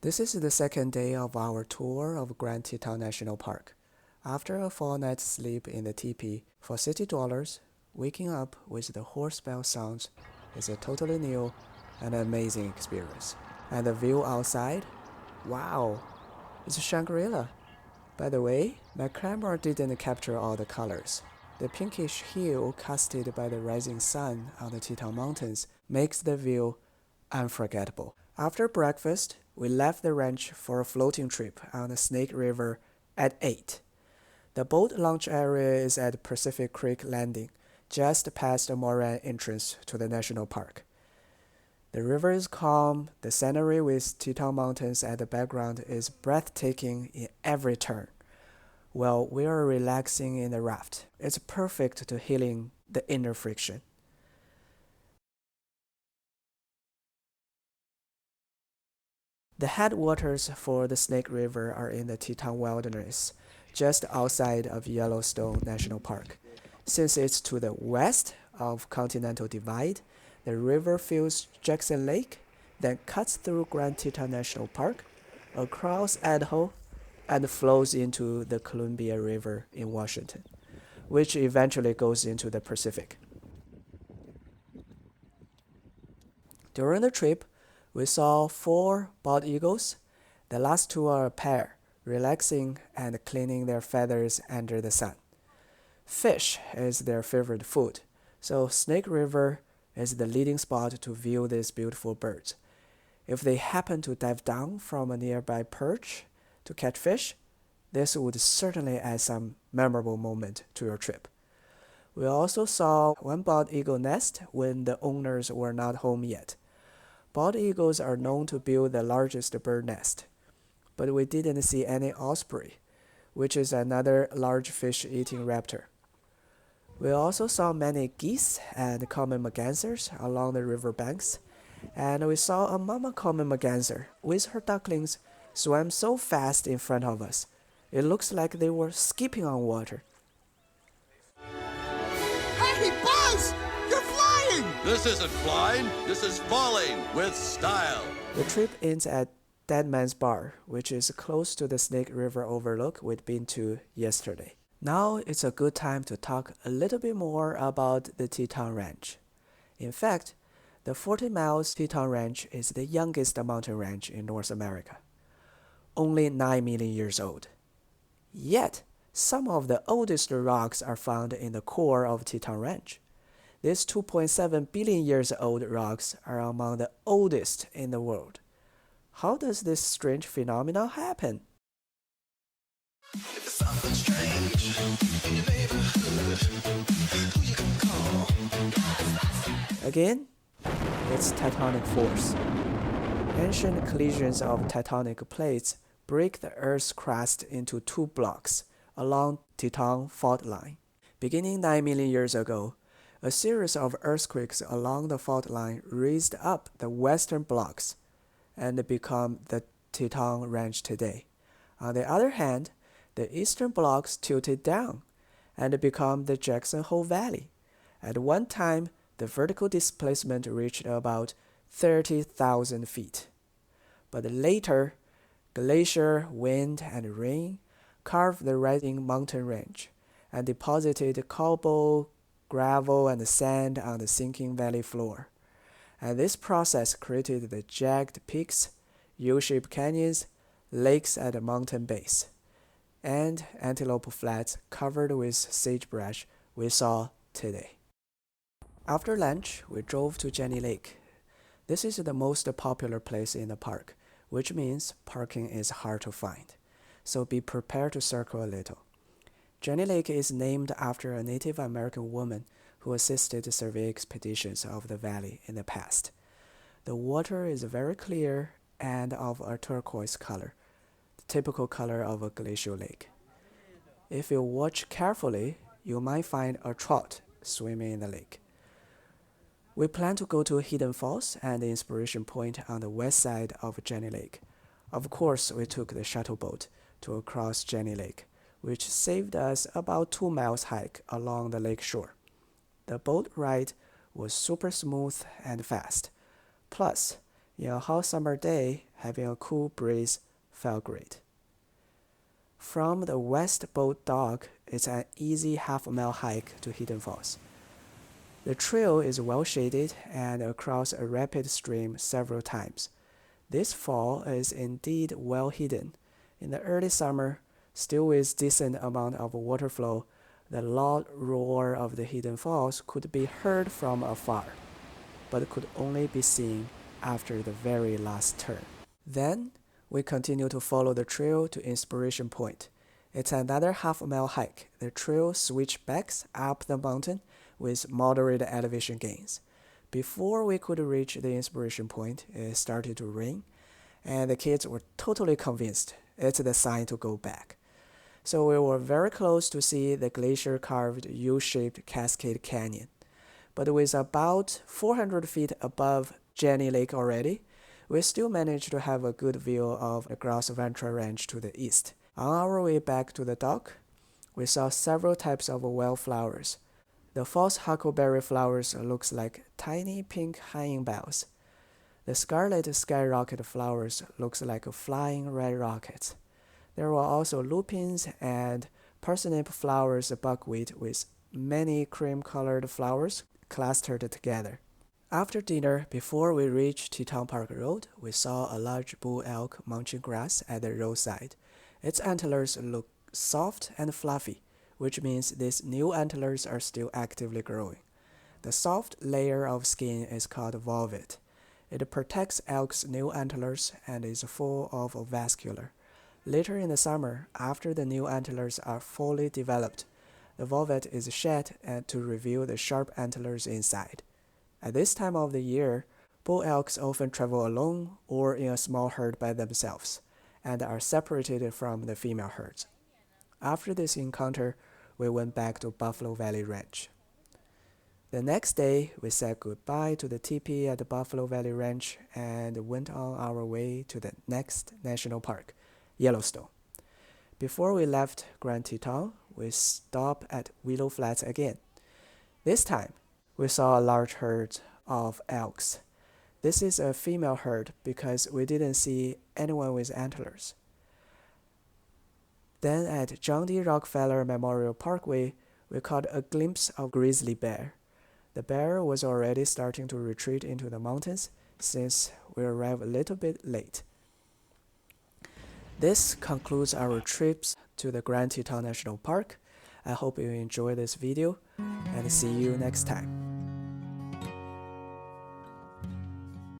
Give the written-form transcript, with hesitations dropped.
This is the second day of our tour of Grand Teton National Park. After a full night's sleep in the teepee for $60, waking up with the horse bell sounds is a totally new and amazing experience. And the view outside? Wow! It's Shangri-La. By the way, my camera didn't capture all the colors. The pinkish hue casted by the rising sun on the Teton Mountains makes the view unforgettable. After breakfast, we left the ranch for a floating trip on the Snake River at 8. The boat launch area is at Pacific Creek Landing, just past the moraine entrance to the national park. The river is calm, the scenery with Teton Mountains at the background is breathtaking in every turn. While we are relaxing in the raft, it's perfect to healing the inner friction. The headwaters for the Snake River are in the Teton Wilderness, just outside of Yellowstone National Park. Since it's to the west of Continental Divide, the river fills Jackson Lake, then cuts through Grand Teton National Park, across Idaho, and flows into the Columbia River in Washington, which eventually goes into the Pacific. During the trip, we saw 4 bald eagles. The last 2 are a pair, relaxing and cleaning their feathers under the sun. Fish is their favorite food, so Snake River is the leading spot to view these beautiful birds. If they happen to dive down from a nearby perch to catch fish, this would certainly add some memorable moment to your trip. We also saw 1 bald eagle nest when the owners were not home yet. Bald eagles are known to build the largest bird nest, but we didn't see any osprey, which is another large fish-eating raptor. We also saw many geese and common mergansers along the river banks, and we saw a mama common merganser with her ducklings swam so fast in front of us. It looks like they were skipping on water. Hey, Buzz! You're flying! This isn't flying, this is falling with style. The trip ends at Dead Man's Bar, which is close to the Snake River overlook we'd been to yesterday. Now it's a good time to talk a little bit more about the Teton Ranch. In fact, the 40 Miles Teton Ranch is the youngest mountain ranch in North America, only 9 million years old. Yet, some of the oldest rocks are found in the core of Teton Ranch. These 2.7 billion years old rocks are among the oldest in the world. How does this strange phenomenon happen? If something strange in your neighborhood, who you can call? Again, it's tectonic force. Ancient collisions of tectonic plates break the Earth's crust into 2 blocks along Teton fault line. Beginning 9 million years ago, a series of earthquakes along the fault line raised up the western blocks and become the Teton Range today. On the other hand, the eastern blocks tilted down and become the Jackson Hole Valley. At one time, the vertical displacement reached about 30,000 feet. But later, glacier, wind, and rain carved the rising mountain range and deposited cobble, gravel, and sand on the sinking valley floor. And this process created the jagged peaks, U-shaped canyons, lakes at the mountain base, and antelope flats covered with sagebrush we saw today. After lunch, we drove to Jenny Lake. This is the most popular place in the park, which means parking is hard to find, so be prepared to circle a little. Jenny Lake is named after a Native American woman who assisted survey expeditions of the valley in the past. The water is very clear and of a turquoise color, the typical color of a glacial lake. If you watch carefully, you might find a trout swimming in the lake. We plan to go to Hidden Falls and the Inspiration Point on the west side of Jenny Lake. Of course, we took the shuttle boat to cross Jenny Lake, which saved us about 2 miles hike along the lake shore. The boat ride was super smooth and fast. Plus, in a hot summer day, having a cool breeze felt great. From the West Boat Dock, it's an easy half-mile hike to Hidden Falls. The trail is well shaded and across a rapid stream several times. This fall is indeed well hidden. In the early summer, still with decent amount of water flow, the loud roar of the Hidden Falls could be heard from afar, but could only be seen after the very last turn. Then, we continue to follow the trail to Inspiration Point. It's another half-mile hike. The trail switchbacks up the mountain with moderate elevation gains. Before we could reach the Inspiration Point, it started to rain, and the kids were totally convinced it's the sign to go back. So we were very close to see the glacier-carved U-shaped Cascade Canyon. But with about 400 feet above Jenny Lake already, we still managed to have a good view of the Grouse Ventura Ranch to the east. On our way back to the dock, we saw several types of wildflowers. The false huckleberry flowers looks like tiny pink hanging bells. The scarlet skyrocket flowers looks like flying red rockets. There were also lupins and parsnip flowers buckwheat with many cream-colored flowers clustered together. After dinner, before we reached Teton Park Road, we saw a large bull elk munching grass at the roadside. Its antlers look soft and fluffy, which means these new antlers are still actively growing. The soft layer of skin is called volvet. It protects elk's new antlers and is full of vascular. Later in the summer, after the new antlers are fully developed, the volvet is shed to reveal the sharp antlers inside. At this time of the year, bull elks often travel alone or in a small herd by themselves, and are separated from the female herds. After this encounter, we went back to Buffalo Valley Ranch. The next day, we said goodbye to the teepee at the Buffalo Valley Ranch and went on our way to the next national park, Yellowstone. Before we left Grand Teton, we stopped at Willow Flats again. This time, we saw a large herd of elks. This is a female herd because we didn't see anyone with antlers. Then at John D. Rockefeller Memorial Parkway, we caught a glimpse of grizzly bear. The bear was already starting to retreat into the mountains since we arrived a little bit late. This concludes our trips to the Grand Teton National Park. I hope you enjoyed this video and see you next time.